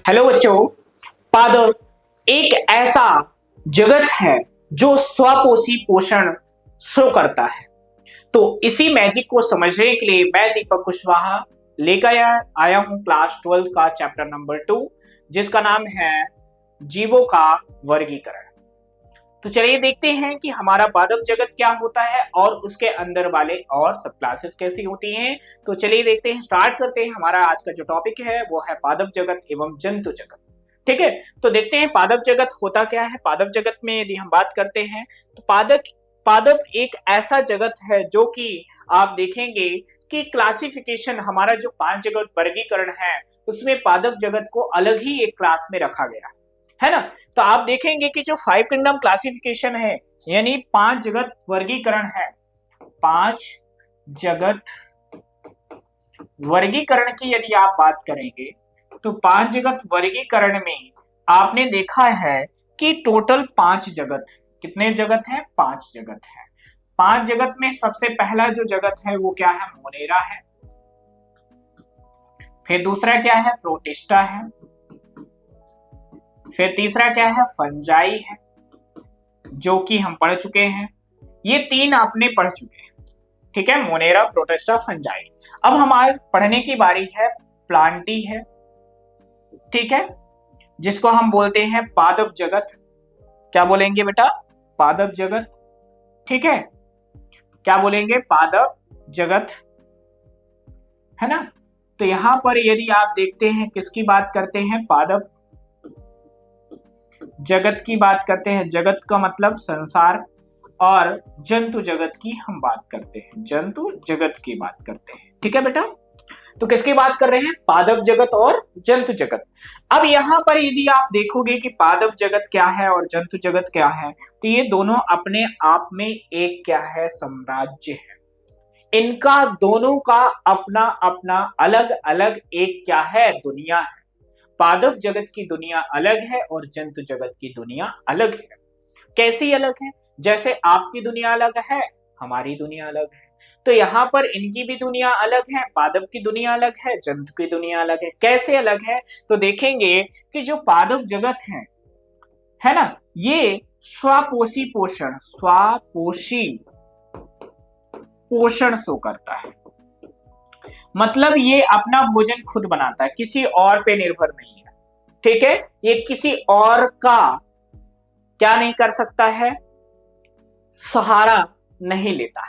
Hello बच्चों। पादप एक ऐसा जगत है जो स्वपोषी पोषण शो करता है। तो इसी मैजिक को समझने के लिए मैं दीपक कुशवाहा लेकर आया हूं क्लास 12 का चैप्टर नंबर 2, जिसका नाम है जीवों का वर्गीकरण। तो चलिए देखते हैं कि हमारा पादप जगत क्या होता है और उसके अंदर वाले और सब क्लासेस कैसी होती हैं। तो चलिए देखते हैं, स्टार्ट करते हैं। हमारा आज का जो टॉपिक है वो है पादप जगत एवं जंतु जगत। ठीक है, तो देखते हैं पादप जगत होता क्या है। पादप जगत में यदि हम बात करते हैं तो पादप एक ऐसा जगत है जो कि आप देखेंगे कि क्लासिफिकेशन, हमारा जो 5 जगत वर्गीकरण है उसमें पादप जगत को अलग ही एक क्लास में रखा गया है ना। तो आप देखेंगे कि जो 5 किंगडम क्लासिफिकेशन है, यानी 5 जगत वर्गीकरण है, 5 जगत वर्गीकरण की यदि आप बात करेंगे तो 5 जगत वर्गीकरण में आपने देखा है कि टोटल 5 जगत, कितने जगत है? 5 जगत है। 5 जगत में सबसे पहला जो जगत है वो क्या है? मोनेरा है। फिर दूसरा क्या है? प्रोटिस्टा है। फिर तीसरा क्या है? फंजाई है, जो कि हम पढ़ चुके हैं। ये 3 आपने पढ़ चुके हैं, ठीक है, मोनेरा, प्रोटिस्टा, फंजाई। अब हमारे पढ़ने की बारी है प्लांटी है, ठीक है, जिसको हम बोलते हैं पादप जगत। क्या बोलेंगे बेटा? पादप जगत। ठीक है, क्या बोलेंगे? पादप जगत, है ना। तो यहां पर यदि आप देखते हैं किसकी बात करते हैं? पादप जगत की बात करते हैं। जगत का मतलब संसार, और जंतु जगत की हम बात करते हैं, जंतु जगत की बात करते हैं। ठीक है बेटा, तो किसकी बात कर रहे हैं? पादप जगत और जंतु जगत। अब यहां पर यदि आप देखोगे कि पादप जगत क्या है और जंतु जगत क्या है, तो ये दोनों अपने आप में एक क्या है? साम्राज्य है। इनका दोनों का अपना अपना अलग अलग एक क्या है? दुनिया है। पादप जगत की दुनिया अलग है और जंतु जगत की दुनिया अलग है। कैसी अलग है? जैसे आपकी दुनिया अलग है, हमारी दुनिया अलग है, तो यहां पर इनकी भी दुनिया अलग है, पादप की दुनिया अलग है, जंतु की दुनिया अलग है। कैसे अलग है? तो देखेंगे कि जो पादप जगत है ना, ये स्वपोषी पोषण शो करता है। मतलब ये अपना भोजन खुद बनाता है, किसी और पे निर्भर नहीं है। ठीक है, ये किसी और का क्या नहीं कर सकता है? सहारा नहीं लेता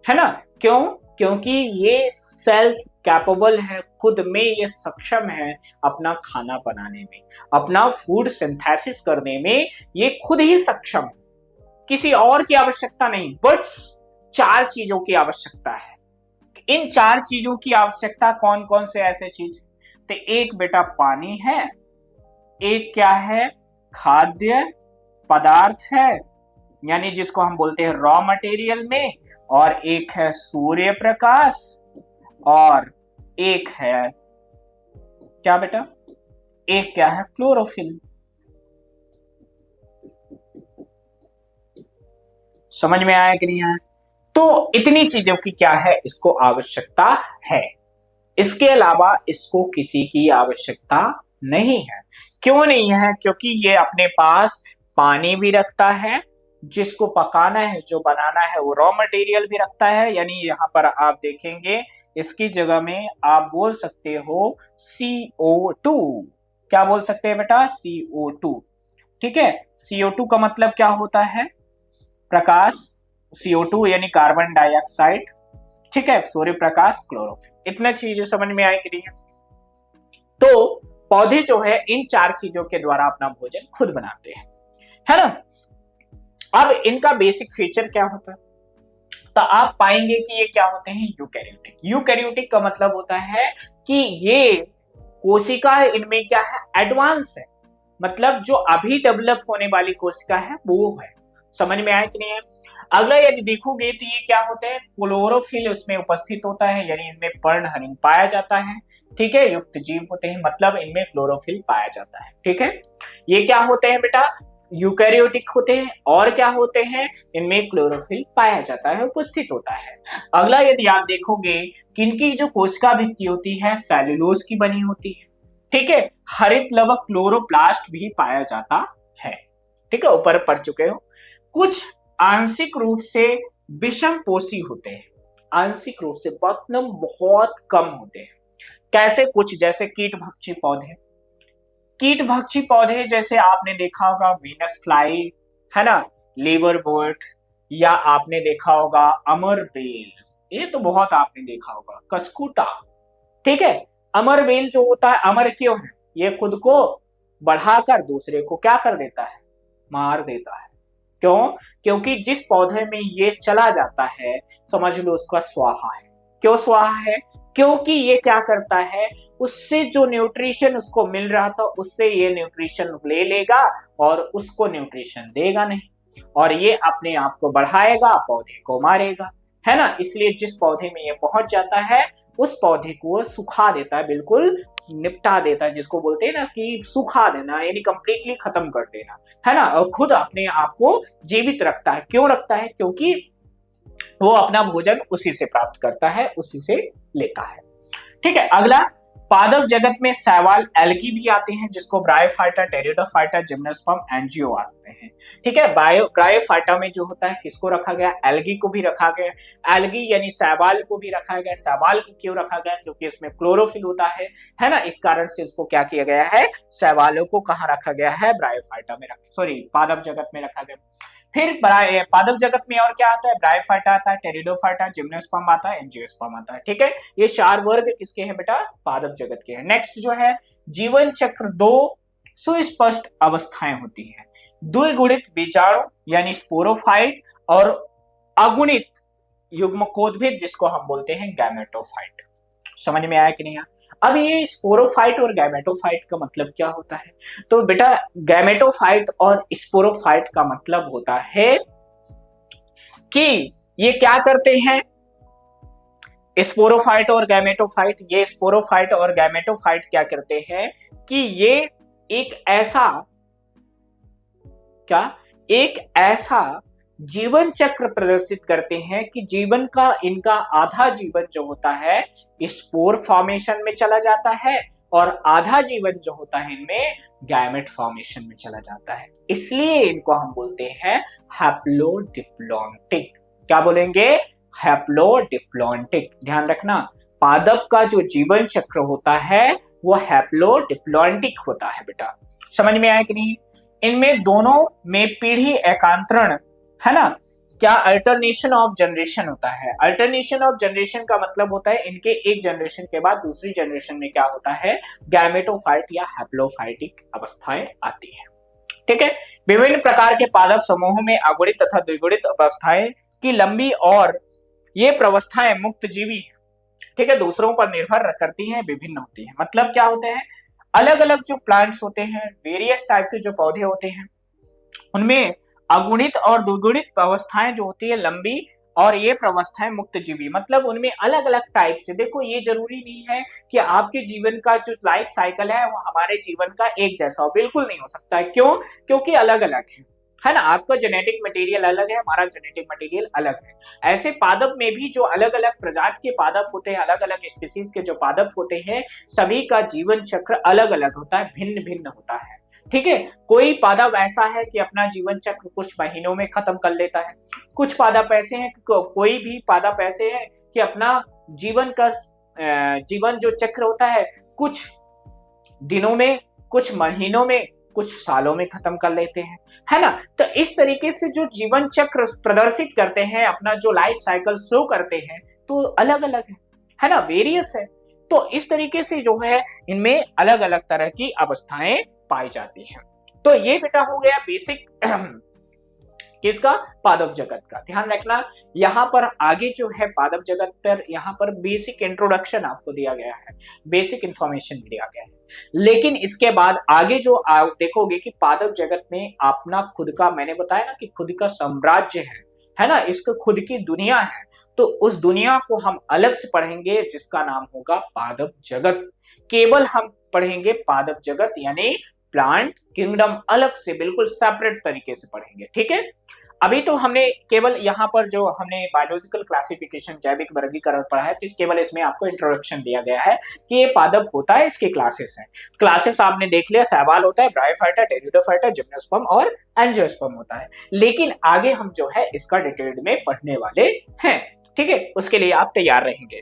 है ना। क्यों? क्योंकि ये सेल्फ कैपेबल है, खुद में ये सक्षम है अपना खाना बनाने में, अपना फूड सिंथेसिस करने में ये खुद ही सक्षम है। किसी और की आवश्यकता नहीं, बट 4 चीजों की आवश्यकता है। इन 4 चीजों की आवश्यकता कौन कौन से ऐसे चीज? तो एक बेटा पानी है, एक क्या है? खाद्य पदार्थ है, यानी जिसको हम बोलते हैं रॉ मटेरियल में, और एक है सूर्य प्रकाश, और एक है क्या बेटा? एक क्या है? क्लोरोफिल। समझ में आया कि नहीं आया? तो इतनी चीजों की क्या है? इसको आवश्यकता है। इसके अलावा इसको किसी की आवश्यकता नहीं है। क्यों नहीं है? क्योंकि ये अपने पास पानी भी रखता है, जिसको पकाना है, जो बनाना है, वो रॉ मटेरियल भी रखता है। यानी यहाँ पर आप देखेंगे इसकी जगह में आप बोल सकते हो CO2। क्या बोल सकते हैं बेटा? CO2। ठीक है, CO2 का मतलब क्या होता है? प्रकाश। CO2 यानी कार्बन डाइऑक्साइड। ठीक है, सूर्य प्रकाश, क्लोरोफिल। इतना चीजें समझ में आए कि नहीं है? तो पौधे जो है इन 4 चीजों के द्वारा अपना भोजन खुद बनाते हैं, है ना। अब इनका बेसिक फीचर क्या होता है? तो आप पाएंगे कि ये क्या होते हैं? यूकैरियोटिक। यूकैरियोटिक का मतलब होता है कि ये कोशिका इनमें क्या है? एडवांस है। मतलब जो अभी डेवलप होने वाली कोशिका है वो है। समझ में आया कि नहीं है? अगला यदि देखोगे तो ये क्या होते हैं? क्लोरोफिल उसमें उपस्थित होता है, यानी इनमें पर्णहरित पाया जाता है। ठीक है, युक्त जीव होते हैं, मतलब इनमें क्लोरोफिल पाया जाता है। ठीक है, ये क्या होते हैं बेटा? यूकैरियोटिक होते हैं। और क्या होते हैं? इनमें क्लोरोफिल पाया जाता है, उपस्थित होता है। अगला यदि आप देखोगे कि इनकी जो कोशिका भित्ति होती है सेल्यूलोज की बनी होती है। ठीक है, हरित लवक क्लोरोप्लास्ट भी पाया जाता है। ठीक है, ऊपर पढ़ चुके हो। कुछ आंशिक रूप से विषम पोषी होते हैं, आंशिक रूप से बहुत कम होते हैं। कैसे? कुछ जैसे कीट भक्षी पौधे, कीट भक्षी पौधे जैसे आपने देखा होगा वीनस फ्लाई, है ना, लीवर बोल्ट, या आपने देखा होगा अमर बेल, ये तो बहुत आपने देखा होगा, कस्कुटा। ठीक है, अमर बेल जो होता है, अमर क्यों है? ये खुद को बढ़ाकर दूसरे को क्या कर देता है? मार देता है। क्यों? क्योंकि जिस पौधे में ये चला जाता है, समझ लो उसका स्वाहा है। क्यों स्वाहा है? क्योंकि ये क्या करता है, उससे जो न्यूट्रिशन उसको मिल रहा था उससे ये न्यूट्रिशन ले लेगा और उसको न्यूट्रिशन देगा नहीं, और ये अपने आप को बढ़ाएगा, पौधे को मारेगा, है ना। इसलिए जिस पौधे में ये पहुंच जाता है उस पौधे को वो सुखा देता है, बिल्कुल निपटा देता है, जिसको बोलते हैं ना कि सुखा देना, यानी कंप्लीटली खत्म कर देना, है ना। और खुद अपने आप को जीवित रखता है। क्यों रखता है? क्योंकि वो अपना भोजन उसी से प्राप्त करता है, उसी से लेता है। ठीक है, अगला, पादप जगत में शैवाल, एल्गी भी आते हैं, जिसको ब्रायोफाइटा, टेरिडोफाइटा, जिम्नोस्पर्म, एंजियो आते हैं। ठीक है, ब्रायोफाइटा में जो होता है किसको रखा गया? एल्गी को भी रखा गया। एल्गी यानी शैवाल को भी रखा गया। शैवाल को क्यों रखा गया? क्योंकि इसमें क्लोरोफिल होता है ना, इस कारण से इसको क्या किया गया है? शैवालों को कहाँ रखा गया है? ब्रायोफाइटा में पादप जगत में रखा गया। फिर पादप जगत में और क्या आता है? ब्रायोफाइटा आता है, टेरिडोफाइटा, जिम्नोस्पर्म आता है, एंजियोस्पर्म आता है। ठीक है, ये 4 वर्ग किसके हैं बेटा? पादप जगत के हैं। नेक्स्ट जो है, जीवन चक्र 2 सुस्पष्ट अवस्थाएं होती हैं। द्विगुणित बीजाणु यानी स्पोरोफाइट, और अगुणित युग्मकोद्भिद जिसको हम बोलते हैं गैमेटोफाइट। समझ में आया कि नहीं? अब ये स्पोरोफाइट और गैमेटोफाइट का मतलब क्या होता है? तो बेटा गैमेटोफाइट और स्पोरोफाइट का मतलब होता है कि ये क्या करते हैं, स्पोरोफाइट और गैमेटोफाइट, ये स्पोरोफाइट और गैमेटोफाइट क्या करते हैं कि ये एक ऐसा जीवन चक्र प्रदर्शित करते हैं कि जीवन का इनका आधा जीवन जो होता है स्पोर फॉर्मेशन में चला जाता है, और आधा जीवन जो होता है इनमें गैमेट फॉर्मेशन में चला जाता है। इसलिए इनको हम बोलते हैं हैप्लोडिप्लॉन्टिक। क्या बोलेंगे? हैप्लोडिप्लॉन्टिक। ध्यान रखना, पादप का जो जीवन चक्र होता है वो हैप्लोडिप्लॉन्टिक होता है बेटा। समझ में आया कि नहीं? इनमें दोनों में पीढ़ी एकांतरण, है ना, क्या अल्टरनेशन ऑफ जनरेशन होता है। अल्टरनेशन ऑफ जनरेशन का मतलब होता है इनके एक जनरेशन के बाद दूसरी जनरेशन में क्या होता है, गैमेटोफाइट या हैप्लोफाइटिक अवस्थाएं आती हैं। ठीक है, विभिन्न प्रकार के पादप समूहों में अगुणित तथा द्विगुणित अवस्थाएं की लंबी और ये प्रवस्थाएं मुक्त जीवी है। ठीक है, दूसरों पर निर्भर करती हैं, विभिन्न होती हैं। मतलब क्या होते हैं, अलग अलग जो प्लांट्स होते हैं, वेरियस टाइप के जो पौधे होते हैं, उनमें अगुणित और द्विगुणित अवस्थाएं जो होती है लंबी, और ये प्रवस्थाएं मुक्तजीवी, मतलब उनमें अलग अलग टाइप से। देखो, ये जरूरी नहीं है कि आपके जीवन का जो लाइफ साइकिल है वो हमारे जीवन का एक जैसा हो, बिल्कुल नहीं हो सकता है। क्यों? क्योंकि अलग अलग है ना। आपका जेनेटिक मटेरियल अलग है, हमारा जेनेटिक मटेरियल अलग है। ऐसे पादप में भी जो अलग अलग प्रजाति के पादप होते हैं, अलग अलग स्पीसीज के जो पादप होते हैं, सभी का जीवन चक्र अलग अलग होता है, भिन्न भिन्न होता है। ठीक है, कोई पादप ऐसा है कि अपना जीवन चक्र कुछ महीनों में खत्म कर लेता है, कुछ पादप ऐसे हैं, कोई भी पादप ऐसे है कि अपना जीवन जो चक्र होता है कुछ दिनों में, कुछ महीनों में, कुछ सालों में खत्म कर लेते हैं, है ना। तो इस तरीके से जो जीवन चक्र प्रदर्शित करते हैं, अपना जो लाइफ साइकिल शो करते हैं, तो अलग अलग है ना, वेरियस है। तो इस तरीके से जो है इनमें अलग अलग तरह की अवस्थाएं पाई जाती हैं। तो ये बेटा हो गया बेसिक किसका? पादप जगत का। ध्यान रखना, यहाँ पर आगे जो है पादप जगत पर यहाँ पर बेसिक इंट्रोडक्शन आपको दिया गया है, बेसिक इंफॉर्मेशन दिया गया है। लेकिन इसके बाद आगे जो देखोगे कि पादप जगत में अपना खुद का, मैंने बताया ना कि खुद का साम्राज्य है ना, इसको खुद की दुनिया है। तो उस दुनिया को हम अलग से पढ़ेंगे जिसका नाम होगा पादप जगत। केवल हम पढ़ेंगे पादप जगत यानी प्लांट किंगडम, अलग से बिल्कुल सेपरेट तरीके से पढ़ेंगे। ठीक है, अभी तो हमने केवल यहाँ पर जो हमने बायोलॉजिकल क्लासिफिकेशन जैविक वर्गीकरण पढ़ा है, तो केवल इसमें आपको इंट्रोडक्शन दिया गया है कि ये पादप होता है, इसके क्लासेस हैं। क्लासेस आपने देख लिया, शैवाल होता है, ब्रायोफाइटा, टेरिडोफाइटा, जिम्नोस्पर्म और एंजियोस्पर्म होता है। लेकिन आगे हम जो है इसका डिटेल में पढ़ने वाले हैं, ठीक है, उसके लिए आप तैयार रहेंगे।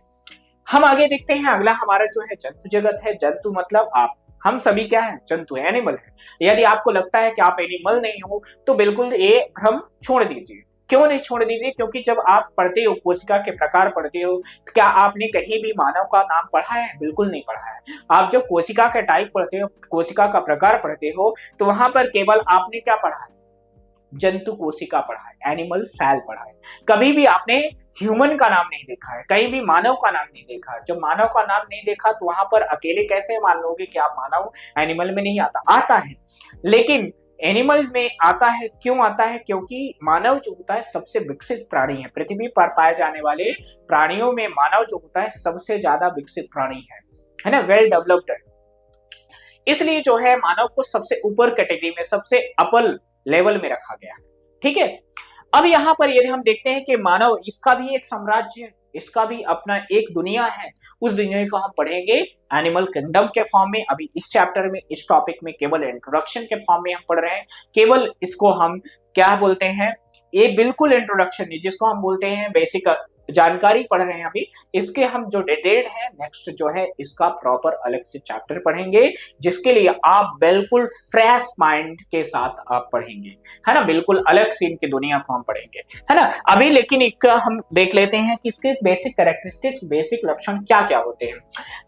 हम आगे देखते हैं, अगला हमारा जो है जंतु जगत है। जंतु मतलब आप, हम सभी क्या है, जंतु है, एनिमल है। यदि आपको लगता है कि आप एनिमल नहीं हो तो बिल्कुल ये भ्रम छोड़ दीजिए। क्यों नहीं छोड़ दीजिए? क्योंकि जब आप पढ़ते हो, कोशिका के प्रकार पढ़ते हो, तो क्या आपने कहीं भी मानव का नाम पढ़ा है? बिल्कुल नहीं पढ़ा है। आप जब कोशिका का टाइप पढ़ते हो, कोशिका का प्रकार पढ़ते हो, तो वहां पर केवल आपने क्या पढ़ा है? जंतु कोशिका पढ़ा है, एनिमल सेल पढ़ा है। कभी भी आपने ह्यूमन का नाम नहीं देखा है, कहीं भी मानव का नाम नहीं देखा। जब मानव का नाम नहीं देखा तो वहां पर अकेले कैसे मान लोगे कि आप मानव? एनिमल में नहीं आता, आता है, लेकिन एनिमल में आता है। क्यों आता है? क्योंकि मानव जो होता है सबसे विकसित प्राणी है। पृथ्वी पर पाए जाने वाले प्राणियों में मानव जो होता है सबसे ज्यादा विकसित प्राणी है ना, वेल डेवलप्ड है। इसलिए जो है मानव को सबसे ऊपर कैटेगरी में, सबसे अपर लेवल में रखा गया है, ठीक है। अब यहाँ पर यदि हम देखते हैं कि मानव, इसका भी एक साम्राज्य, इसका भी अपना एक दुनिया है। उस दुनिया को हम पढ़ेंगे एनिमल किंगडम के फॉर्म में। अभी इस चैप्टर में, इस टॉपिक में केवल इंट्रोडक्शन के फॉर्म में हम पढ़ रहे हैं। केवल इसको हम क्या बोलते हैं, ये बिल्कुल इंट्रोडक्शन है, जिसको हम बोलते हैं बेसिक जानकारी पढ़ रहे हैं अभी। इसके हम जो डिटेल्ड है, नेक्स्ट जो है इसका प्रॉपर अलग से चैप्टर पढ़ेंगे, जिसके लिए आप बिल्कुल फ्रेश माइंड के साथ आप पढ़ेंगे, है ना। बिल्कुल अलग सीन की दुनिया को हम पढ़ेंगे, है ना। अभी लेकिन एक हम देख लेते हैं कि इसके बेसिक कैरेक्टरिस्टिक्स, बेसिक लक्षण क्या क्या होते हैं।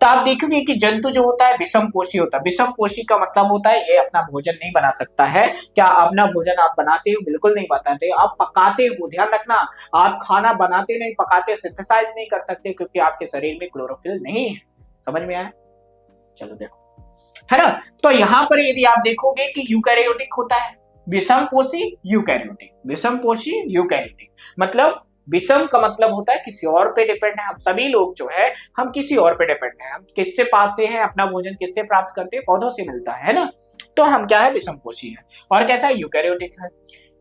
तो आप देखोगे कि जंतु जो होता है विषम पोषी होता है। विषम पोषी का मतलब होता है ये अपना भोजन नहीं बना सकता है। क्या अपना भोजन आप बनाते हो? बिल्कुल नहीं बनाते, आप पकाते हो। ध्यान रखना, आप खाना बनाते नहीं, पकाते, सिंथेसाइज नहीं कर सकते, क्योंकि आपके शरीर में क्लोरोफिल नहीं है। समझ में आया? चलो देखो, है ना। तो यहां पर यदि आप देखोगे कि यूकैरियोटिक होता है, विषम पोषी यूकैरियोटिक, विषम पोषी यूकैरियोटिक। मतलब विषम का मतलब होता है किसी और पे डिपेंड है। हम सभी लोग जो है हम किसी और पे डिपेंड है। हम किससे पाते हैं अपना भोजन? किससे प्राप्त करते हैं? पौधों से मिलता है ना। तो हम क्या है, विषम पोषी है। और कैसा है? यूकैरियोटिक है।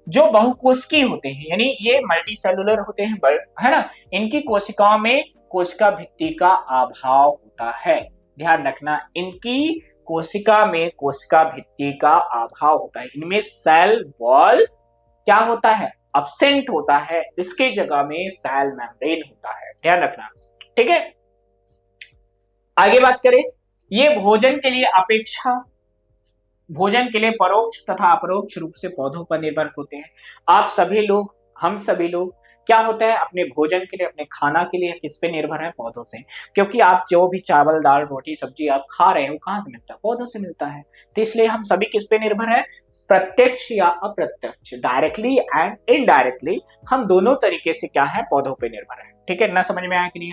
जो बहुकोशिकीय होते हैं, यानी ये मल्टी सेलुलर होते हैं, है ना। इनकी कोशिकाओं में कोशिका भित्ति का अभाव होता है। ध्यान रखना, इनकी कोशिका में कोशिका भित्ति का अभाव होता है। इनमें सेल वॉल क्या होता है? अब्सेंट होता है। इसके जगह में सेल मेम्ब्रेन होता है। ध्यान रखना, ठीक है। आगे बात करें, ये भोजन के लिए परोक्ष तथा अपरोक्ष रूप से पौधों पर निर्भर होते हैं। आप सभी लोग, हम सभी लोग क्या होता है, अपने भोजन के लिए, अपने खाना के लिए किस पे निर्भर है? पौधों से। क्योंकि आप जो भी चावल, दाल, रोटी, सब्जी आप खा रहे हो, कहां से मिलता है? पौधों से मिलता है। तो इसलिए हम सभी किस पे निर्भर है? प्रत्यक्ष या अप्रत्यक्ष, डायरेक्टली एंड इनडायरेक्टली, हम दोनों तरीके से क्या है, पौधों पे निर्भर है। ठीक है ना, समझ में आया कि नहीं?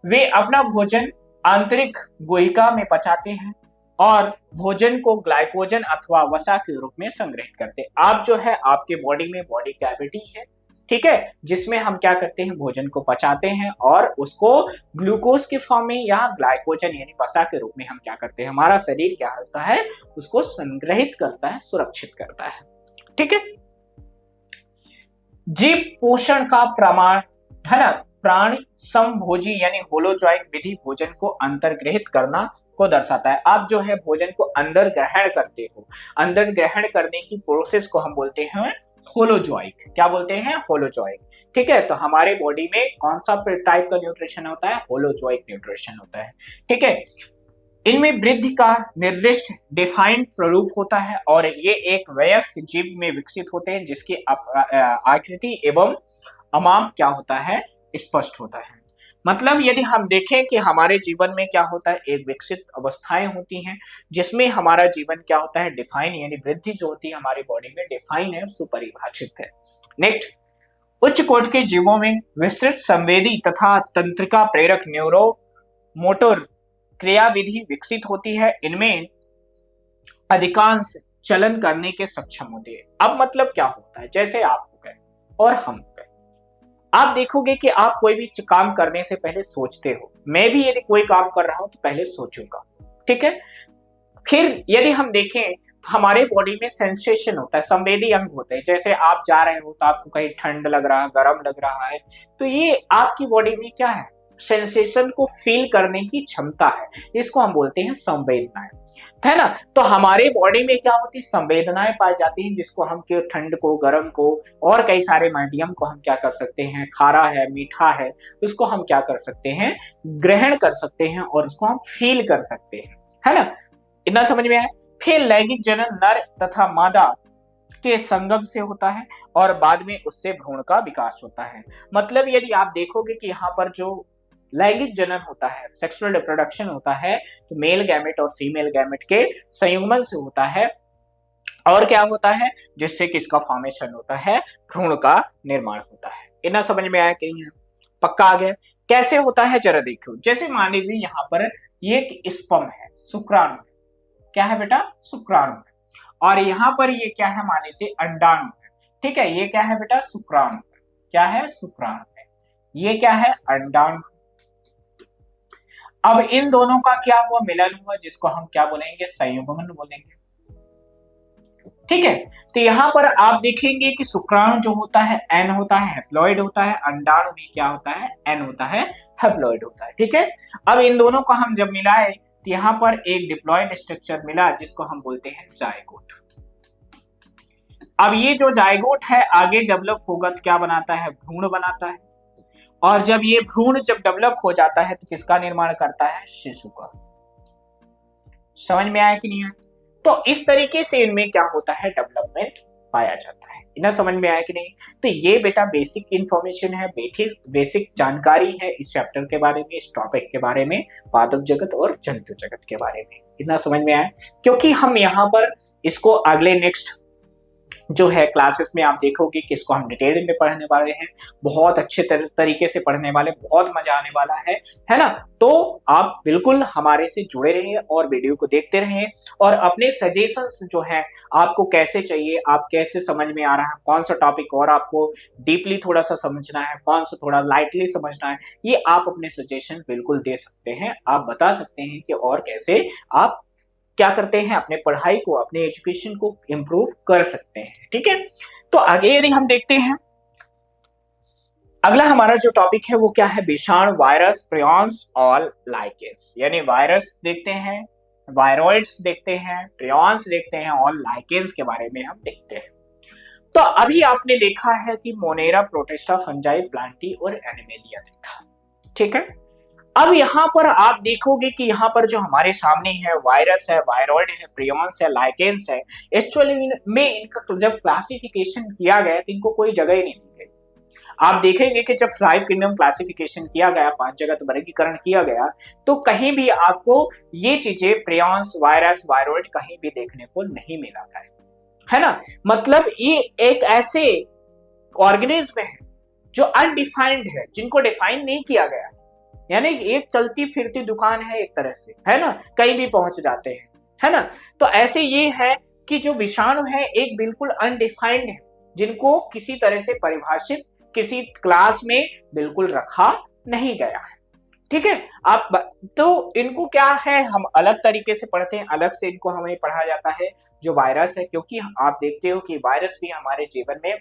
वे अपना भोजन आंतरिक गुहिका में पचाते हैं और भोजन को ग्लाइकोजन अथवा वसा के रूप में संग्रहित करते हैं। आप जो है, आपके बॉडी में बॉडी कैविटी है, ठीक है, जिसमें हम क्या करते हैं, भोजन को पचाते हैं और उसको ग्लूकोज के फॉर्म में या ग्लाइकोजन यानी वसा के रूप में हम क्या करते हैं, हमारा शरीर क्या होता है, उसको संग्रहित करता है, सुरक्षित करता है। ठीक है। जीव पोषण का प्रमाण, है ना, प्राणी समभोजी यानी होलोजॉइक विधि भोजन को अंतर्ग्रहित करना को दर्शाता है। आप जो है भोजन को अंदर ग्रहण करते हो, अंदर ग्रहण करने की प्रोसेस को हम बोलते हैं होलोजॉइक। क्या बोलते हैं? होलोजॉइक। ठीक है। तो हमारे बॉडी में कौन सा टाइप का न्यूट्रिशन होता है? होलोजॉइक न्यूट्रिशन होता है। ठीक है। इनमें वृद्धि का निर्दिष्ट डिफाइंड स्वरूप होता है और ये एक वयस्क जीव में विकसित होते हैं, जिसकी आकृति एवं अमाप क्या होता है, स्पष्ट होता है। मतलब यदि हम देखें कि हमारे जीवन में क्या होता है, एक विकसित अवस्थाएं होती हैं जिसमें हमारा जीवन क्या होता है, डिफाइन, यानी वृद्धि जो होती है हमारी बॉडी में डिफाइन है, सुपरिभाषित है। नेक्स्ट, उच्च कोटि के जीवों में विस्तृत संवेदी तथा तंत्रिका प्रेरक न्यूरो मोटर क्रियाविधि विकसित होती है। इनमें अधिकांश चलन करने के सक्षम होते हैं। अब मतलब क्या होता है, जैसे आप हो गए और हम हो गए, आप देखोगे कि आप कोई भी काम करने से पहले सोचते हो। मैं भी यदि कोई काम कर रहा हूं तो पहले सोचूंगा। ठीक है। फिर यदि हम देखें तो हमारे बॉडी में सेंसेशन होता है, संवेदी अंग होते हैं। जैसे आप जा रहे हो तो आपको कहीं ठंड लग रहा है, गर्म लग रहा है, तो ये आपकी बॉडी में क्या है, सेंसेशन को फील करने की क्षमता है, इसको हम बोलते हैं संवेदनाएं, है ना। तो हमारे बॉडी में क्या होती है, संवेदनाएं पाई जाती हैं, जिसको हम के ठंड को, गर्म को और कई सारे मीडियम को हम क्या कर सकते हैं, खारा है, मीठा है, उसको हम क्या कर सकते हैं, ग्रहण कर सकते हैं और उसको हम फील कर सकते हैं, है ना। इतना समझ में आया। फिर लैंगिक जनन नर तथा मादा के संगम से होता है और बाद में उससे भ्रूण का विकास होता है। मतलब यदि आप देखोगे कि यहाँ पर जो लैंगिक जनन होता है, सेक्सुअल रिप्रोडक्शन होता है, तो मेल गैमेट और फीमेल गैमेट के संयुग्मन से होता है और क्या होता है, जिससे किसका फॉर्मेशन होता है, भ्रूण का निर्माण होता है। इतना समझ में आया कि नहीं? पक्का आ गया। कैसे होता है जरा देखो। जैसे मान लीजिए यहाँ पर ये एक स्पर्म है, शुक्राणु, क्या है बेटा, शुक्राणु है, और यहाँ पर ये क्या है, मान लीजिए अंडाणु है, ठीक है। ये क्या है बेटा, शुक्राणु, क्या है, शुक्राणु है, ये क्या है, अंडाणु। अब इन दोनों का क्या हुआ, मिलन हुआ, जिसको हम क्या बोलेंगे, संयुग्मन बोलेंगे, ठीक है। तो यहाँ पर आप देखेंगे कि शुक्राणु जो होता है एन होता है, हैप्लॉइड होता है, अंडाणु भी क्या होता है, एन होता है, हैप्लॉइड होता है, ठीक है। अब इन दोनों को हम जब मिलाए तो यहाँ पर एक डिप्लॉइड स्ट्रक्चर मिला, जिसको हम बोलते हैं जायगोट। अब ये जो जायगोट है आगे डेवलप होगा तो क्या बनाता है, भ्रूण बनाता है, और जब ये भ्रूण जब डेवलप हो जाता है तो किसका निर्माण करता है, शिशु का। समझ में आया कि नहीं है? तो इस तरीके से इनमें क्या होता है, डेवलपमेंट पाया जाता है। इतना समझ में आया कि नहीं? तो ये बेटा बेसिक इंफॉर्मेशन है, बेसिक जानकारी है इस चैप्टर के बारे में, इस टॉपिक के बारे में, पादप जगत और जंतु जगत के बारे में। इतना समझ में आया? क्योंकि हम यहाँ पर इसको अगले नेक्स्ट जो है क्लासेस में आप देखोगे कि इसको हम डिटेल में पढ़ने वाले हैं, बहुत अच्छे तरीके से पढ़ने वाले, बहुत मजा आने वाला है ना। तो आप बिल्कुल हमारे से जुड़े रहिए और वीडियो को देखते रहिए, और अपने सजेशंस जो है आपको कैसे चाहिए, आप कैसे समझ में आ रहा है, कौन सा टॉपिक और आपको डीपली थोड़ा सा समझना है, कौन सा थोड़ा लाइटली समझना है, ये आप अपने सजेशन बिल्कुल दे सकते हैं। आप बता सकते हैं कि और कैसे आप क्या करते हैं, अपने पढ़ाई को, अपने एजुकेशन को इम्प्रूव कर सकते हैं, ठीक है। तो आगे यदि हम देखते हैं, अगला हमारा जो टॉपिक है वो क्या है, विषाणु, वायरस, प्रियॉन्स और लाइकेंस। यानी वायरस देखते हैं, वायरॉइड्स देखते हैं, प्रियॉन्स देखते हैं और लाइकेंस के बारे में हम देखते हैं। तो अभी आपने देखा है कि मोनेरा, प्रोटिस्टा, फंजाई, प्लांटी और एनिमेलिया देखा, ठीक है। अब यहाँ पर आप देखोगे कि यहाँ पर जो हमारे सामने है, वायरस है, वायरॉइड है, प्रियॉन्स है, लाइकेंस है, एक्चुअली में इनका जब क्लासिफिकेशन किया गया तो इनको कोई जगह ही नहीं दी गई। आप देखेंगे कि जब 5 किंगडम क्लासिफिकेशन किया गया, 5 जगत वर्गीकरण किया गया, तो कहीं भी आपको ये चीजें प्रियॉन्स, वायरस, वायरॉइड कहीं भी देखने को नहीं मिला है ना। मतलब ये एक ऐसे ऑर्गेनिज्म है जो अनडिफाइंड है, जिनको डिफाइन नहीं किया गया, यानी एक चलती फिरती दुकान है एक तरह से, है ना, कहीं भी पहुंच जाते हैं, है ना। तो ऐसे ये है कि जो विषाणु है एक बिल्कुल अनडिफाइंड है, जिनको किसी तरह से परिभाषित किसी क्लास में बिल्कुल रखा नहीं गया है, ठीक है। आप तो इनको क्या है, हम अलग तरीके से पढ़ते हैं, अलग से इनको हमें पढ़ा जाता है जो वायरस है, क्योंकि आप देखते हो कि वायरस भी हमारे जीवन में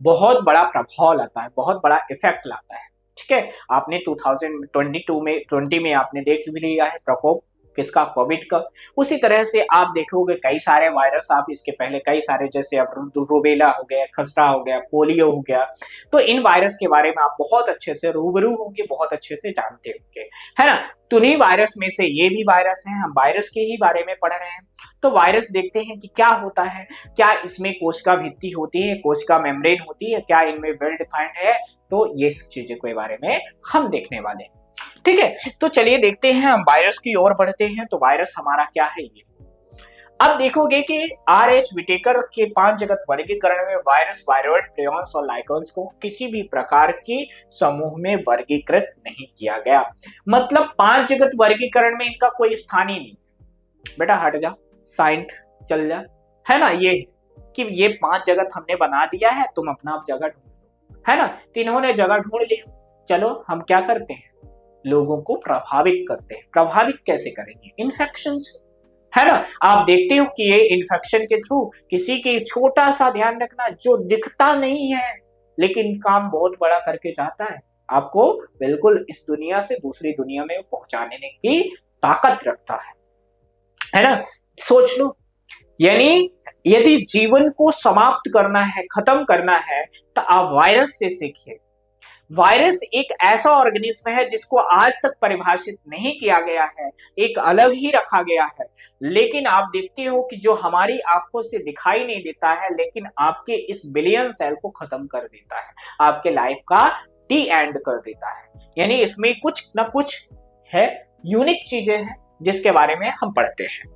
बहुत बड़ा प्रभाव लाता है, बहुत बड़ा इफेक्ट लाता है, ठीक है। आपने 2020 में आपने देख भी लिया है प्रकोप किसका, कोविड का। उसी तरह से आप देखोगे कई सारे वायरस, आप इसके पहले कई सारे, जैसे अब रूबेला हो गया, खसरा हो गया, पोलियो हो गया, तो इन वायरस के बारे में आप बहुत अच्छे से रूबरू होंगे, बहुत अच्छे से जानते होंगे, है ना। तो इन्हीं वायरस में से ये भी वायरस है, हम वायरस के ही बारे में पढ़ रहे हैं। तो वायरस देखते हैं कि क्या होता है, क्या इसमें कोशिका भित्ति होती है, कोशिका मेम्ब्रेन होती है, क्या इनमें वेल डिफाइंड है, तो ये चीजों के बारे में हम देखने वाले हैं, ठीक है। तो चलिए देखते हैं, हम वायरस की ओर बढ़ते हैं। तो वायरस हमारा क्या है ये, अब देखोगे कि R.H. विटेकर के 5 जगत वर्गीकरण में वायरस, वायरॉइड, प्रियॉन्स और लाइकेंस को किसी भी प्रकार के समूह में वर्गीकृत नहीं किया गया। मतलब 5 जगत वर्गीकरण में इनका कोई स्थान ही नहीं। बेटा हट जा, साइंट चल जा, है ना। ये कि ये 5 जगत हमने बना दिया है, तुम अपना जगह ढूंढ लो, है ना। तो इन्होंने जगह ढूंढ लिया, चलो हम क्या करते हैं, लोगों को प्रभावित करते हैं। प्रभावित कैसे करेंगे, इन्फेक्शन से, है ना। आप देखते हो कि ये इन्फेक्शन के थ्रू किसी के छोटा सा ध्यान रखना जो दिखता नहीं है लेकिन काम बहुत बड़ा करके जाता है, आपको बिल्कुल इस दुनिया से दूसरी दुनिया में पहुंचाने की ताकत रखता है ना। सोच लो, यानी यदि जीवन को समाप्त करना है, खत्म करना है, तो आप वायरस से सीखिए। वायरस एक ऐसा ऑर्गेनिज्म है जिसको आज तक परिभाषित नहीं किया गया है, एक अलग ही रखा गया है, लेकिन आप देखते हो कि जो हमारी आंखों से दिखाई नहीं देता है लेकिन आपके इस बिलियन सेल को खत्म कर देता है, आपके लाइफ का डी एंड कर देता है। यानी इसमें कुछ ना कुछ है, यूनिक चीजें हैं जिसके बारे में हम पढ़ते हैं।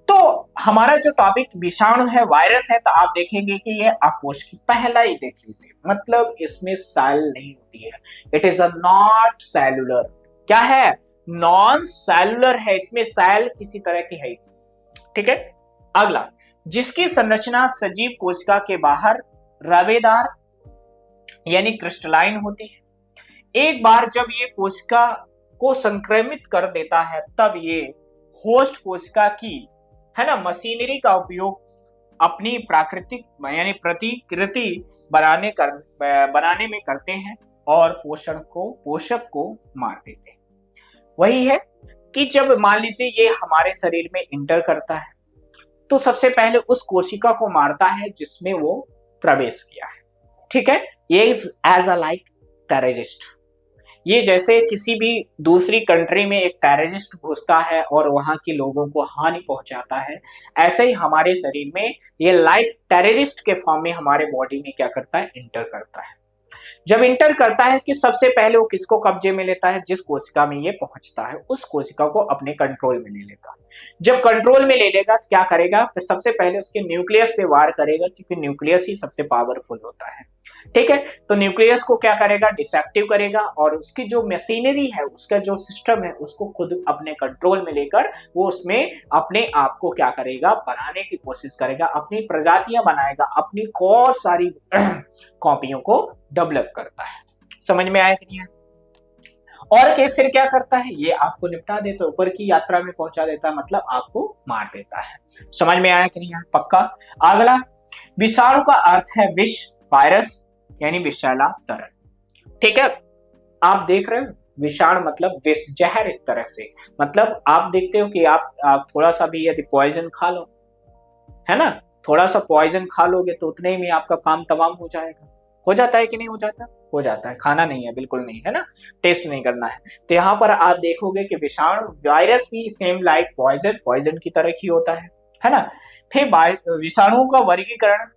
तो हमारा जो टॉपिक विषाणु है, वायरस है, तो आप देखेंगे कि ये अकोष्ठी, पहला ही देख लीजिए, मतलब इसमें सेल नहीं होती है, it is a not cellular. क्या है? नॉन सेलुलर है, इसमें सेल किसी तरह की है, ठीक है। अगला, जिसकी संरचना सजीव कोशिका के बाहर रवेदार यानी क्रिस्टलाइन होती है। एक बार जब ये कोशिका को संक्रमित कर देता है तब ये होस्ट कोशिका की, है ना, मशीनरी का उपयोग अपनी प्राकृतिक यानी प्रतिकृति बनाने में करते हैं और पोषक को मार देते हैं। वही है कि जब मान लीजिए ये हमारे शरीर में इंटर करता है तो सबसे पहले उस कोशिका को मारता है जिसमें वो प्रवेश किया है, ठीक है। ये एज अ लाइक टेररिस्ट, ये जैसे किसी भी दूसरी कंट्री में एक टेररिस्ट घुसता है और वहां के लोगों को हानि पहुंचाता है, ऐसे ही हमारे शरीर में ये लाइक टेररिस्ट के फॉर्म में हमारे बॉडी में क्या करता है, इंटर करता है। जब इंटर करता है कि सबसे पहले वो किसको कब्जे में लेता है, जिस कोशिका में ये पहुंचता है उस कोशिका को अपने कंट्रोल में ले लेगा। जब कंट्रोल में ले लेगा तो क्या करेगा, तो सबसे पहले उसके न्यूक्लियस पे वार करेगा, क्योंकि न्यूक्लियस ही सबसे पावरफुल होता है, ठीक है। तो न्यूक्लियस को क्या करेगा, डिसेक्टिव करेगा और उसकी जो मशीनरी है, उसका जो सिस्टम है, उसको खुद अपने कंट्रोल में लेकर वो उसमें अपने आप को क्या करेगा, बनाने की कोशिश करेगा, अपनी प्रजातियां बनाएगा, अपनी और सारी कॉपियों को डेवलप करता है। समझ में आया कि नहीं? और के फिर क्या करता है, ये आपको निपटा देता है, ऊपर की यात्रा में पहुंचा देता है, मतलब आपको मार देता है। समझ में आया कि नहीं? पक्का। अगला, विषाणु का अर्थ है विष, वायरस यानी विषैला तरल, ठीक है। आप देख रहे हो, विषाणु मतलब विष, जहर एक तरह से, मतलब आप देखते हो कि आप थोड़ा सा भी यदि पॉइजन खा लो, है ना, थोड़ा सा पॉइजन खा लोगे तो उतने में आपका काम तमाम हो जाएगा। हो जाता है कि नहीं हो जाता? हो जाता है। खाना नहीं है, बिल्कुल नहीं, है ना, टेस्ट नहीं करना है। तो यहाँ पर आप देखोगे कि विषाणु, वायरस भी सेम लाइक पॉइजन की तरह ही होता है ना। फिर विषाणुओं का वर्गीकरण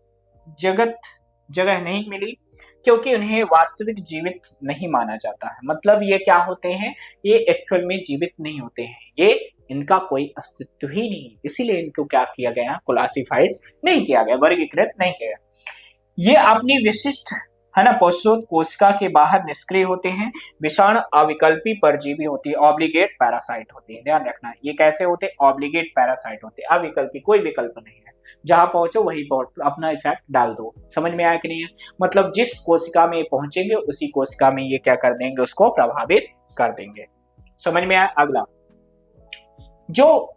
जगह नहीं मिली क्योंकि उन्हें वास्तविक जीवित नहीं माना जाता है। मतलब ये क्या होते हैं, ये एक्चुअल में जीवित नहीं होते हैं, ये इनका कोई अस्तित्व ही नहीं, इसीलिए इनको क्या किया गया, क्लासिफाइड नहीं किया गया, वर्गीकृत नहीं किया गया। ये अपनी विशिष्ट, है ना, पोषक कोशिका के बाहर निष्क्रिय होते हैं। विषाणु अविकल्पी परजीवी होती है, ऑब्लिगेट पैरासाइट होती है, ध्यान रखना। ये कैसे होते हैं, ऑब्लिगेट पैरासाइट होते हैं, अविकल्पी, कोई विकल्प नहीं है, जहां पहुंचो वहीं पहुंच अपना इफेक्ट डाल दो। समझ में आया कि नहीं है? मतलब जिस कोशिका में पहुंचेंगे उसी कोशिका में ये क्या कर देंगे, उसको प्रभावित कर देंगे। समझ में आया? अगला, जो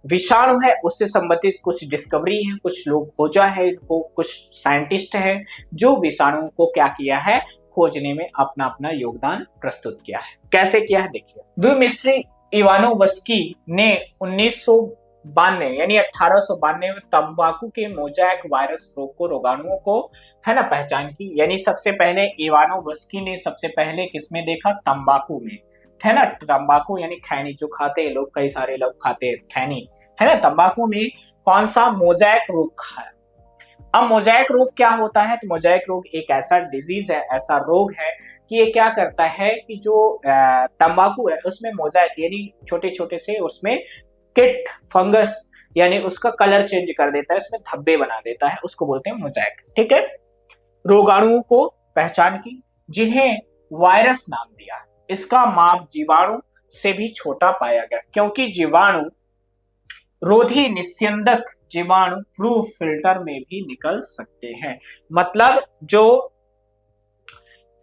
विषाणु है उससे संबंधित कुछ डिस्कवरी है, कुछ लोग खोजा है इनको, कुछ साइंटिस्ट है जो विषाणु को क्या किया है, खोजने में अपना अपना योगदान प्रस्तुत किया है। कैसे किया है देखिए। द्विमिस्त्री इवानोवस्की ने 1992 यानी 1892 में तंबाकू के मोज़ेक वायरस रोग को, रोगाणुओं को, है ना, पहचान की। यानी सबसे पहले इवानोवस्की ने सबसे पहले किसमें देखा, तंबाकू में, है ना। तंबाकू यानी खैनी जो खाते हैं लोग, कई सारे लोग खाते हैं खैनी, है ना। तंबाकू में कौन सा, मोज़ेक रोग खाया। अब मोज़ेक रोग क्या होता है, तो मोज़ेक रोग एक ऐसा डिजीज है, ऐसा रोग है कि ये क्या करता है कि जो तंबाकू है उसमें मोज़ेक यानी छोटे छोटे से उसमें किट, फंगस यानी उसका कलर चेंज कर देता है, उसमें धब्बे बना देता है, उसको बोलते हैं मोज़ेक, ठीक है। रोगाणुओं को पहचान की जिन्हें वायरस नाम दिया। इसका माप जीवाणु से भी छोटा पाया गया क्योंकि जीवाणु रोधी निस्यंदक जीवाणु प्रूफ फिल्टर में भी निकल सकते हैं। मतलब जो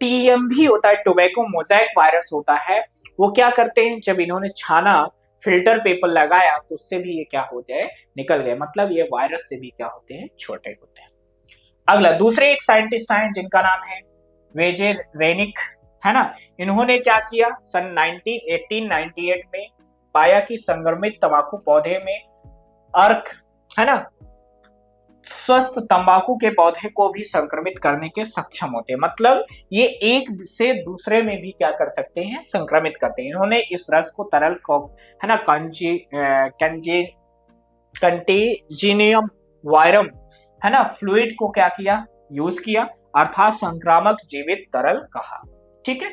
टीएमवी होता है, टोबैको मोज़ेक वायरस होता है, वो क्या करते हैं, जब इन्होंने छाना फिल्टर पेपर लगाया तो उससे भी ये क्या होते हैं, निकल गए। मतलब ये वायरस से भी क्या होते हैं, छोटे होते हैं। अगला दूसरे एक साइंटिस्ट हैं जिनका नाम है वेजेरेनिक, है ना। इन्होंने क्या किया, सन 1898 में पाया कि संक्रमित तंबाकू पौधे में अर्क, है ना, स्वस्थ तंबाकू के पौधे को भी संक्रमित करने के सक्षम होते हैं। मतलब ये एक से दूसरे में भी क्या कर सकते हैं, संक्रमित करते हैं। इन्होंने इस रस को तरल को, है ना, कंटेजिनियम वायरम, है ना, फ्लूइड को क्या किया, यूज किया, अर्थात संक्रामक जीवित तरल कहा। ठीक है।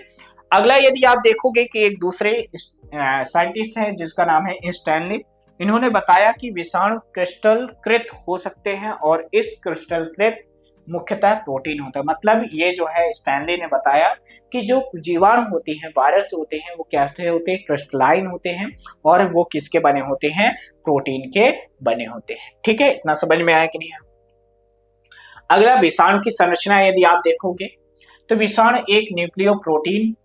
अगला यदि आप देखोगे कि एक दूसरे साइंटिस्ट है जिसका नाम है स्टैनली, इन्होंने बताया कि विषाणु क्रिस्टलकृत हो सकते हैं और इस क्रिस्टलकृत मुख्यतः प्रोटीन होता है। मतलब ये जो है स्टैनली ने बताया कि जो जीवाणु होते हैं, वायरस होते हैं, वो कैसे होते हैं, क्रिस्टलाइन होते हैं और वो किसके बने होते हैं, प्रोटीन के बने होते हैं। ठीक है, इतना समझ में आया कि नहीं? अगला विषाणु की संरचना यदि आप देखोगे तो विषाणु एक न्यूक्लियो प्रोटीन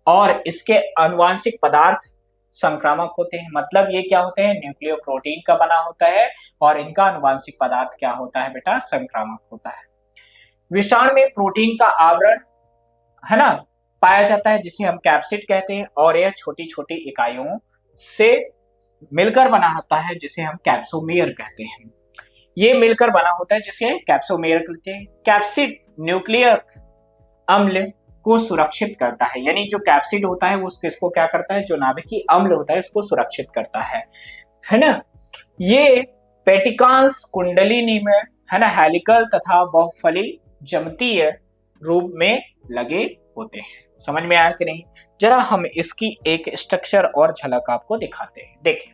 और इसके आनुवांशिक पदार्थ संक्रामक होते हैं। मतलब ये क्या होते हैं, न्यूक्लियो प्रोटीन का बना होता है और इनका आनुवांशिक पदार्थ क्या होता है बेटा, संक्रामक होता है। विषाणु में प्रोटीन का आवरण, है ना, पाया जाता है जिसे हम कैप्सिड कहते हैं और यह छोटी छोटी इकाइयों से मिलकर बना होता है जिसे हम कैप्सोमेयर कहते हैं। ये मिलकर बना होता है जिसे कैप्सोमेयर कहते हैं। कैप्सिड न्यूक्लियक अम्ल को सुरक्षित करता है, यानी जो कैप्सिड होता है वो किसको क्या करता है, जो नाभिकीय अम्ल होता है उसको सुरक्षित करता है ना। ये पेटिकांस कुंडलिनी में, है ना, हेलिकल तथा बहुफली ज्यामितीय रूप में लगे होते हैं। समझ में आया कि नहीं? जरा हम इसकी एक स्ट्रक्चर और झलक आपको दिखाते हैं। देखें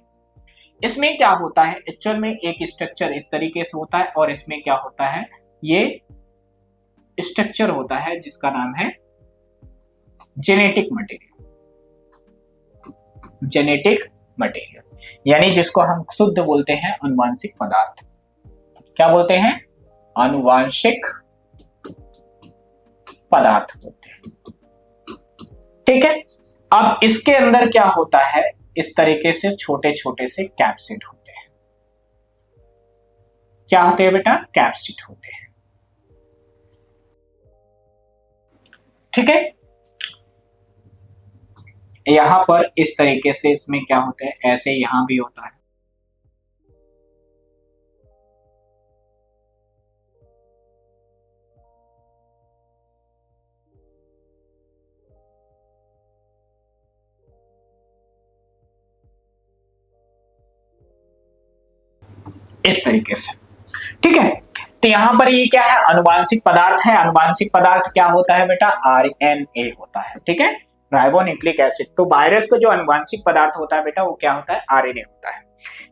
इसमें क्या होता है, एक्चुअल में एक स्ट्रक्चर इस तरीके से होता है और इसमें क्या होता है, ये स्ट्रक्चर होता है जिसका नाम है जेनेटिक मटेरियल। जेनेटिक मटेरियल यानी जिसको हम शुद्ध बोलते हैं आनुवांशिक पदार्थ। क्या बोलते हैं, आनुवांशिक पदार्थ बोलते हैं। ठीक है। अब इसके अंदर क्या होता है, इस तरीके से छोटे छोटे से कैप्सिड होते हैं। क्या होते हैं बेटा, कैप्सिड होते हैं। ठीक है। यहां पर इस तरीके से इसमें क्या होता है, ऐसे यहां भी होता है। इस तरीके से। ठीक है। तो यहां पर ये क्या है, आनुवांशिक पदार्थ है। आनुवांशिक पदार्थ क्या होता है बेटा, आरएनए होता है। ठीक है, राइबोन्यूक्लिक एसिड। तो वायरस का जो आनुवांशिक पदार्थ होता है बेटा वो क्या होता है, आरएनए होता है।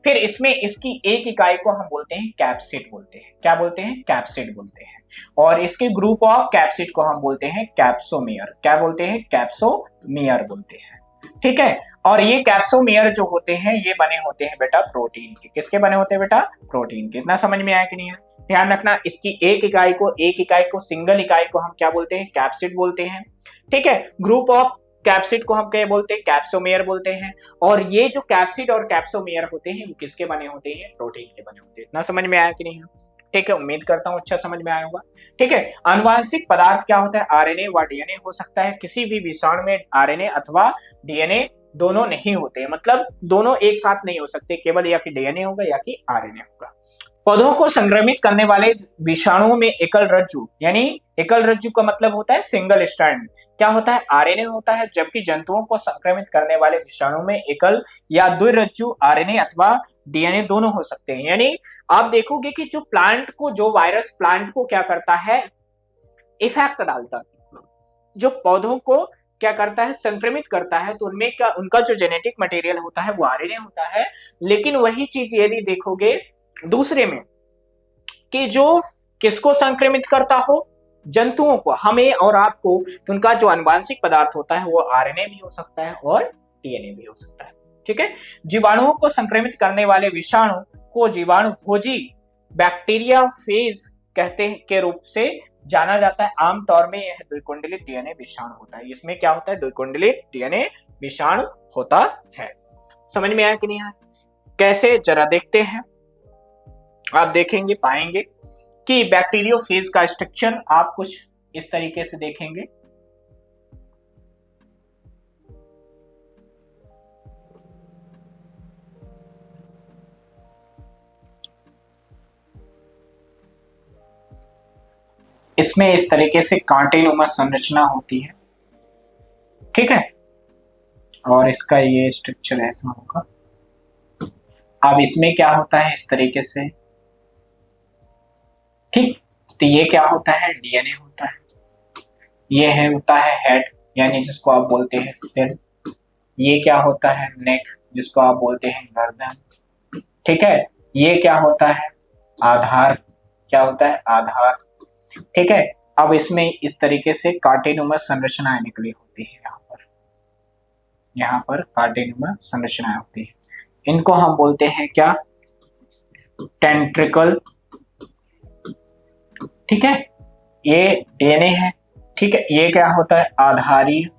फिर इसमें इसकी एक इकाई को हम बोलते हैं कैप्सिड बोलते हैं। क्या बोलते हैं, कैप्सिड बोलते हैं। और इसके ग्रुप ऑफ कैप्सिड को हम बोलते हैं कैप्सोमियर। क्या बोलते हैं, कैप्सोमियर बोलते हैं। ठीक है। और ये कैप्सोमियर जो होते हैं ये बने होते हैं बेटा प्रोटीन के। किसके बने होते हैं बेटा, प्रोटीन के। इतना समझ में आया कि नहीं है? ध्यान रखना, इसकी एक इकाई को सिंगल इकाई को हम क्या बोलते हैं, कैप्सिड बोलते हैं। ठीक है। ग्रुप ऑफ कैप्सिड को हम क्या बोलते हैं, कैप्सोमेयर बोलते हैं। और ये जो कैप्सिड और कैप्सोमेयर होते हैं वो किसके बने होते हैं, प्रोटीन के बने होते हैं। इतना समझ में आया कि नहीं? ठीक है, उम्मीद करता हूं अच्छा समझ में आया होगा। ठीक है। आनुवांशिक पदार्थ क्या होता है, आरएनए व डीएनए हो सकता है। किसी भी विषाणु में आरएनए अथवा डीएनए दोनों नहीं होते, मतलब दोनों एक साथ नहीं हो सकते, केवल या कि डीएनए होगा या कि आरएनए होगा। पौधों को संक्रमित करने वाले विषाणुओं में एकल रज्जु, यानी एकल रज्जु का मतलब होता है सिंगल स्ट्रैंड, क्या होता है, आरएनए होता है। जबकि जंतुओं को संक्रमित करने वाले विषाणु में एकल या द्विरज्जु आरएनए अथवा डीएनए दोनों हो सकते हैं। यानी आप देखोगे कि जो प्लांट को, जो वायरस प्लांट को क्या करता है, इफेक्ट डालता है, जो पौधों को क्या करता है, संक्रमित करता है, तो उनमें क्या, उनका जो जेनेटिक मटेरियल होता है वो आरएनए होता है। लेकिन वही चीज यदि देखोगे दूसरे में कि जो किसको संक्रमित करता हो, जंतुओं को, हमें और आपको, तो उनका जो आनुवांशिक पदार्थ होता है वो आरएनए भी हो सकता है और डीएनए भी हो सकता है। ठीक है। जीवाणुओं को संक्रमित करने वाले विषाणु को जीवाणु भोजी बैक्टीरिया फेज कहते हैं के रूप से जाना जाता है। आमतौर में यह द्विकुंडलित डीएनए विषाणु होता है। इसमें क्या होता है, द्विकुंडलित डीएनए विषाणु होता है। समझ में आया कि नहीं आया? कैसे, जरा देखते हैं। आप देखेंगे, पाएंगे कि बैक्टीरियोफेज का स्ट्रक्चर आप कुछ इस तरीके से देखेंगे। इसमें इस तरीके से कांटेनुमा संरचना होती है, ठीक है, और इसका ये स्ट्रक्चर ऐसा होगा। अब इसमें क्या होता है इस तरीके से, ठीक, तो ये क्या होता है, डीएनए होता है। ये है होता है हेड, यानी जिसको आप बोलते हैं सिर। ये क्या होता है, नेक, जिसको आप बोलते हैं गर्दन, ठीक है। ये क्या होता है, आधार, क्या होता है, आधार, ठीक है। अब इसमें इस तरीके से कांटेनुमा संरचनाएं निकली होती है, यहाँ पर कांटेनुमा संरचनाएं होती है। इनको हम बोलते हैं क्या, टेंट्रिकल, ठीक है। ये डीएनए है, ठीक है। ये क्या होता है, आधारीय,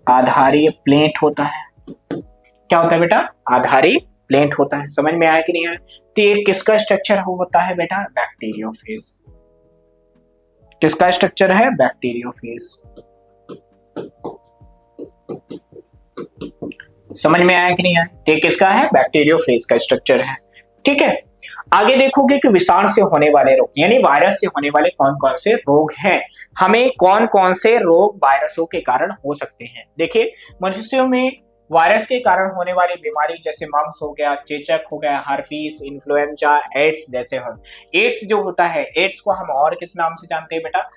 आधारीय प्लेट होता है। क्या होता है बेटा, आधारीय प्लेट होता है। समझ में आया कि नहीं आया? तो ये किसका स्ट्रक्चर होता है बेटा, बैक्टीरियोफेज। किसका स्ट्रक्चर है, बैक्टीरियोफेज। समझ में आया कि नहीं आया? तो किसका है, बैक्टीरियोफेज का स्ट्रक्चर है, ठीक है। आगे देखोगे कि विषाणु से होने वाले रोग, यानी वायरस से होने वाले कौन कौन से रोग हैं, हमें कौन कौन से रोग वायरसों के कारण हो सकते हैं। देखिए, मनुष्यों में वायरस के कारण होने वाली बीमारी जैसे मम्स हो गया, चेचक हो गया, हार्पीस, इन्फ्लुएंजा, एड्स जैसे हो। एड्स जो होता है, एड्स को हम और किस नाम से जानते हैं बेटा,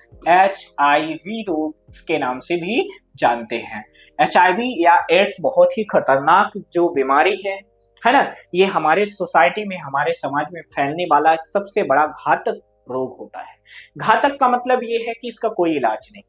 HIV रोग के नाम से भी जानते हैं। HIV या एड्स बहुत ही खतरनाक जो बीमारी है ना। ये हमारे सोसाइटी में, हमारे समाज में फैलने वाला सबसे बड़ा घातक रोग होता है। घातक का मतलब ये है कि इसका कोई इलाज नहीं,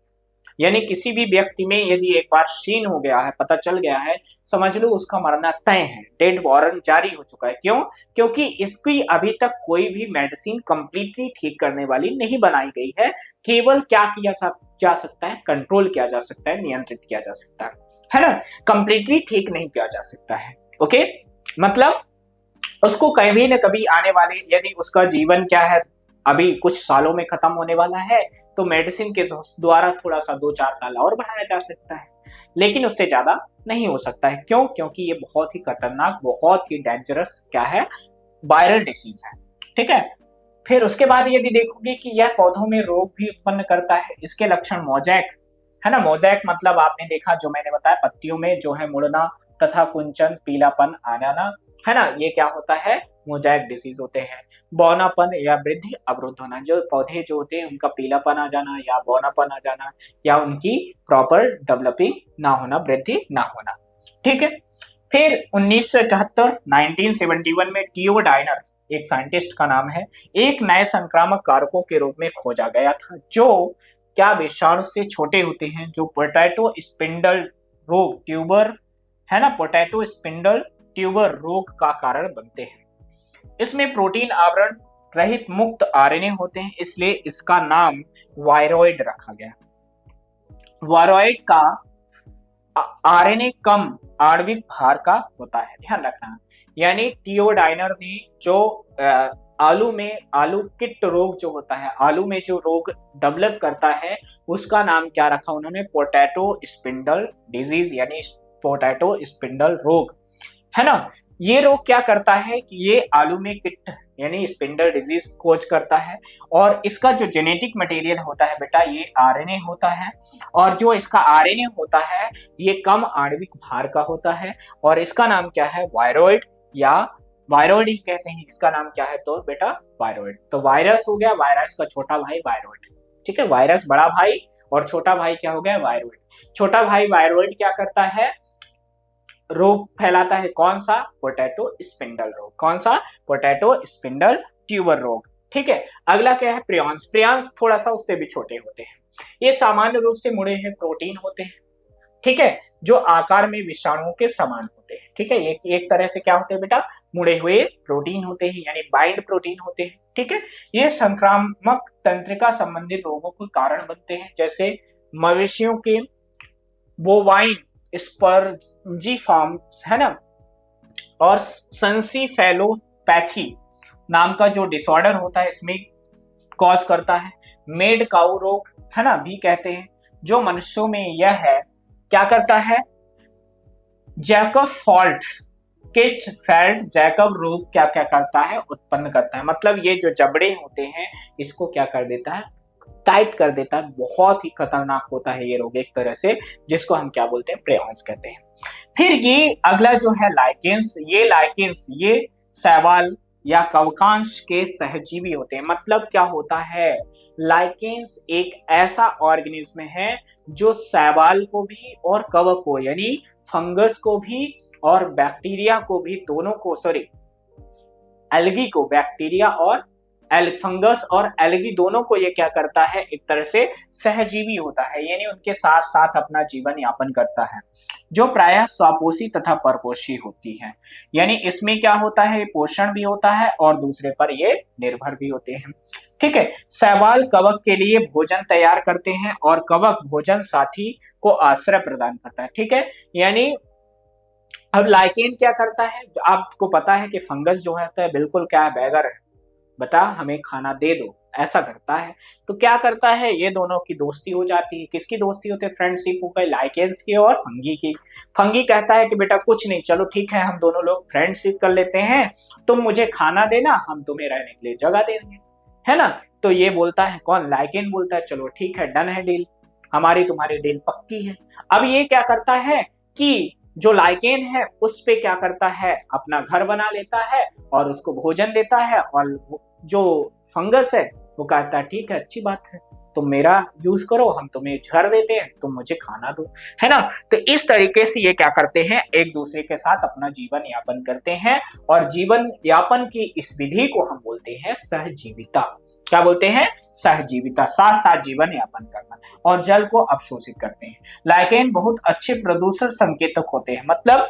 यानी किसी भी व्यक्ति में यदि एक बार शीन हो गया है, पता चल गया है, समझ लो उसका मरना तय है, डेड वारंट जारी हो चुका है। क्यों? क्योंकि इसकी अभी तक कोई भी मेडिसिन कंप्लीटली ठीक करने वाली नहीं बनाई गई है। केवल क्या किया जा सकता है, कंट्रोल किया जा सकता है, नियंत्रित किया जा सकता है ना, कंप्लीटली ठीक नहीं किया जा सकता है। ओके, मतलब उसको कभी न कभी आने वाले, यदि उसका जीवन क्या है, अभी कुछ सालों में खत्म होने वाला है, तो मेडिसिन के द्वारा थोड़ा सा 2-4 साल और बढ़ाया जा सकता है, लेकिन उससे ज्यादा नहीं हो सकता है। क्यों? क्योंकि ये बहुत ही खतरनाक, बहुत ही डेंजरस क्या है, वायरल डिसीज है, ठीक है। फिर उसके बाद यदि देखोगे कि यह पौधों में रोग भी उत्पन्न करता है। इसके लक्षण मोजैक है ना, मोजैक मतलब आपने देखा, जो मैंने बताया, पत्तियों में जो है मुड़ना तथा कुंचन, पीलापन आ जाना, है ना, ये क्या होता है, मोजैक डिसीज होते हैं। बौनापन या वृद्धि अवरुद्ध होना, जो पौधे जो होते हैं उनका पीलापन आ जाना या बौनापन आ जाना, या उनकी प्रॉपर डेवलपिंग ना होना, वृद्धि ना होना, ठीक है। फिर 1971 1971 में टियोडाइनर, एक साइंटिस्ट का नाम है, एक नए संक्रामक कारकों के रूप में खोजा गया था, जो क्या विषाणु से छोटे होते हैं, जो पोटैटो स्पिंडल रोग, ट्यूबर, है ना, पोटैटो स्पिंडल ट्यूबर रोग का कारण बनते हैं। इसमें प्रोटीन आवरण रहित मुक्त आरएनए होते हैं, इसलिए इसका नाम वायरॉइड रखा गया। वायरॉइड का आरएनए कम आणविक भार का होता है, ध्यान रखना। यानी टियोडाइनर ने जो आलू में, आलू किट रोग जो होता है, आलू में जो रोग डेवलप करता है, उसका नाम क्या रखा उन्होंने, पोटैटो स्पिंडल डिजीज, यानी पोटैटो स्पिंडल रोग, है ना। ये रोग क्या करता है कि ये आलू में किट यानी स्पिंडल डिजीज कोज करता है, और इसका जो जेनेटिक मटेरियल होता है बेटा, ये आरएनए होता है, और जो इसका आरएनए होता है ये कम आणविक भार का होता है, और इसका नाम क्या है, वायरॉइड, या वायरॉइड ही कहते हैं। इसका नाम क्या है तो बेटा, वायरॉइड। तो वायरस हो गया, वायरस का छोटा भाई वायरॉइड, ठीक है। वायरस बड़ा भाई और छोटा भाई क्या हो गया, वायरॉइड। छोटा भाई वायरॉइड क्या करता है, रोग फैलाता है, कौन सा, पोटैटो स्पिंडल रोग। कौन सा, पोटैटो स्पिंडल ट्यूबर रोग, ठीक है। अगला क्या है, प्रियॉन्स। प्रियॉन्स थोड़ा सा उससे भी छोटे होते हैं। ये सामान्य रूप से मुड़े हैं प्रोटीन होते हैं, ठीक है, जो आकार में विषाणुओं के समान होते हैं, ठीक है। एक तरह से क्या होते हैं बेटा, मुड़े हुए प्रोटीन होते हैं, यानी बाइंड प्रोटीन होते हैं, ठीक है। ये संक्रामक तंत्रिका संबंधित रोगों के कारण बनते हैं, जैसे मवेशियों के बोवाइन स्पर्जिफॉर्म्स है ना, और सेंसिफेलोपैथी नाम का जो डिसऑर्डर होता है इसमें कॉज करता है। मेड काउ रोग है ना भी कहते हैं, जो मनुष्यों में यह है क्या करता है, जैकब फॉल्ट किच फेल्ट जैकब रोग क्या क्या करता है, उत्पन्न करता है। मतलब ये जो जबड़े होते हैं इसको क्या कर देता है, टाइट कर देता है। बहुत ही खतरनाक होता है ये रोग एक तरह से, जिसको हम क्या बोलते हैं, प्रेऑन्स कहते हैं। फिर ये अगला जो है लाइकेंस, ये शैवाल या कवकांश के सहजीवी होते हैं। मतलब क्या होता है, लाइकेंस एक ऐसा ऑर्गेनिज्म है जो शैवाल को भी और कवक को यानी फंगस को भी और बैक्टीरिया को भी, दोनों को, सॉरी एल्गी को, बैक्टीरिया और फंगस और एल्गी दोनों को ये क्या करता है, एक तरह से सहजीवी होता है, यानी उनके साथ साथ अपना जीवन यापन करता है, जो प्रायः स्वपोषी तथा परपोषी होती है। यानी इसमें क्या होता है, पोषण भी होता है और दूसरे पर ये निर्भर भी होते हैं। ठीक है, शैवाल कवक के लिए भोजन तैयार करते हैं और कवक भोजन साथी को आश्रय प्रदान करता है। ठीक है, यानी अब लाइकेन क्या करता है, आपको पता है कि फंगस जो है बिल्कुल क्या है, बैगर है, बता हमें खाना दे दो, ऐसा करता है। तो क्या करता है, ये दोनों की दोस्ती हो जाती है। किसकी दोस्ती होती है, फ्रेंडशिप हो गई लाइकेंस की और फंगी की। फंगी कहता है कि बेटा कुछ नहीं, चलो ठीक है, हम दोनों लोग फ्रेंडशिप कर लेते हैं, तुम मुझे खाना देना, हम तुम्हें रहने के लिए जगह देंगे, है ना। तो ये बोलता है, कौन, लाइकेन बोलता है, चलो ठीक है, डन है डील, हमारी तुम्हारी डील पक्की है। अब ये क्या करता है कि जो लाइकेन है उस पे क्या करता है, अपना घर बना लेता है और उसको भोजन देता है, और जो फंगस है वो कहता है ठीक है, अच्छी बात है, तुम मेरा यूज करो, हम तुम्हें घर देते हैं, तुम मुझे खाना दो, है ना। तो इस तरीके से ये क्या करते हैं, एक दूसरे के साथ अपना जीवन यापन करते हैं, और जीवन यापन की इस विधि को हम बोलते हैं सहजीविता। क्या बोलते हैं, सहजीविता, साथ साथ जीवन यापन करना, और जल को अवशोषित करते हैं। लाइकेन बहुत अच्छे प्रदूषण संकेतक होते हैं, मतलब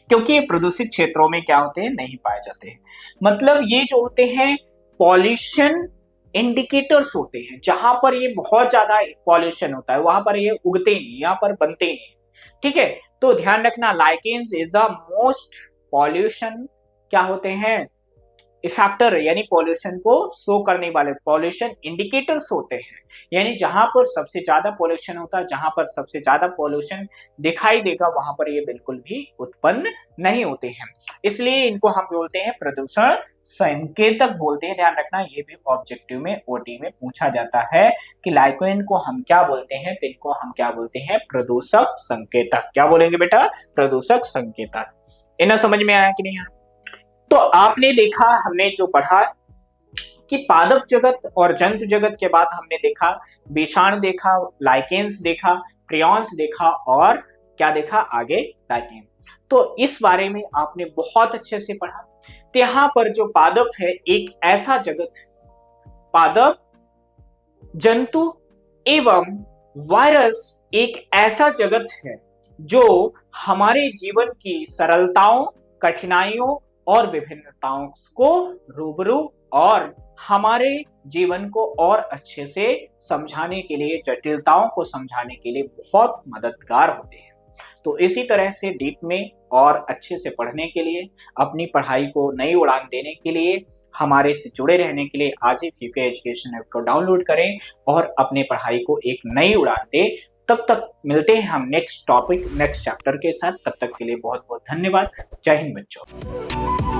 क्योंकि ये प्रदूषित क्षेत्रों में क्या होते हैं, नहीं पाए जाते हैं। मतलब ये जो होते हैं पॉल्यूशन इंडिकेटर्स होते हैं, जहां पर ये बहुत ज्यादा पॉल्यूशन होता है वहां पर ये उगते नहीं, यहाँ पर बनते नहीं। ठीक है, तो ध्यान रखना, lichens is a most pollution क्या होते हैं, फैक्टर, यानी पॉल्यूशन को शो करने वाले पॉल्यूशन इंडिकेटर्स होते हैं। यानी जहां पर सबसे ज्यादा पॉल्यूशन होता है, जहां पर सबसे ज्यादा पॉल्यूशन दिखाई देगा, वहां पर ये बिल्कुल भी उत्पन्न नहीं होते हैं। इसलिए इनको हम बोलते हैं प्रदूषण संकेतक बोलते हैं। ध्यान रखना, ये भी ऑब्जेक्टिव में, ओटी में पूछा जाता है कि लाइकेन को हम क्या बोलते हैं, तो इनको हम क्या बोलते हैं, प्रदूषक संकेतक। क्या बोलेंगे बेटा, प्रदूषक संकेतक। इन्हें समझ में आया कि नहीं? तो आपने देखा, हमने जो पढ़ा कि पादप जगत और जंतु जगत के बाद हमने देखा विषाणु देखा, लाइकेन्स देखा, प्रियॉन्स देखा, और क्या देखा आगे, लाइकेन। तो इस बारे में आपने बहुत अच्छे से पढ़ा। तो यहाँ पर जो पादप है एक ऐसा जगत, पादप, जंतु एवं वायरस एक ऐसा जगत है जो हमारे जीवन की सरलताओं, कठिनाइयों और विभिन्नताओं को रूबरू और हमारे जीवन को और अच्छे से समझाने के लिए, जटिलताओं को समझाने के लिए बहुत मददगार होते हैं। तो इसी तरह से डीप में और अच्छे से पढ़ने के लिए, अपनी पढ़ाई को नई उड़ान देने के लिए, हमारे से जुड़े रहने के लिए आज ही फ्यूके एजुकेशन ऐप को डाउनलोड करें और अपने पढ़ाई को एक नई उड़ान दें। तब तक मिलते हैं हम नेक्स्ट टॉपिक, नेक्स्ट चैप्टर के साथ। तब तक के लिए बहुत बहुत धन्यवाद। जय हिंद बच्चों।